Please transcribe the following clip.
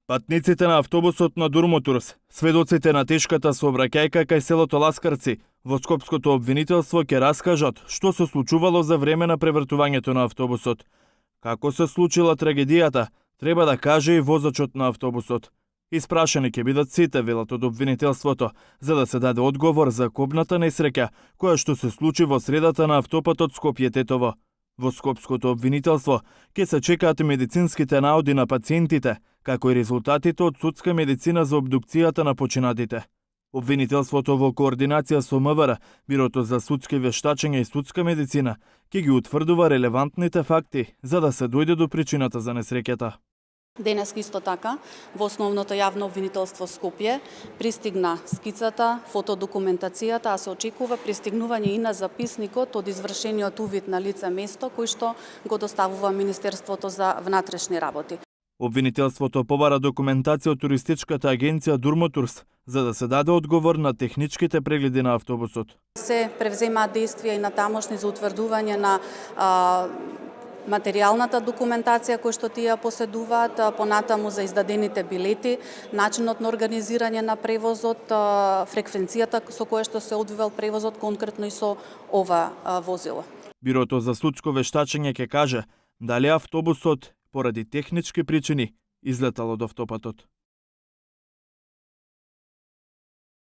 Патниците на автобусот на Дурмотурс, сведоците на тешката сообраќајка кај селото Ласкарци, во Скопското обвинителство ќе раскажат што се случувало за време на превртувањето на автобусот. Како се случила трагедијата, треба да каже и возачот на автобусот. Испрашани ќе бидат сите, велат од обвинителството, за да се даде одговор за кобната несреќа која што се случи во средата на автопатот Скопје-Тетово. Во Скопското обвинителство ќе се чекаат медицинските наоди на пациентите, како и резултатите од судска медицина за обдукцијата на починатите. Обвинителството во координација со МВР, Бирото за судски вештачење и судска медицина, ќе ги утврдува релевантните факти за да се дојде до причината за несреќата. Денес исто така, во Основното јавно обвинителство Скопје, пристигна скицата, фотодокументацијата, а се очекува пристигнување и на записникот од извршениот увид на лице место, кој што го доставува Министерството за внатрешни работи. Обвинителството побара документација од туристичката агенција Дурмотурс, за да се даде одговор на техничките прегледи на автобусот. Се превземаат действија и на тамошни за утврдување на материјалната документација која што тие поседуваат, понатаму за издадените билети, начинот на организирање на превозот, фреквенцијата со која што се одвивал превозот, конкретно и со ова возило. Бирото за судско вештачење ќе каже дали автобусот поради технички причини излетал од автопатот.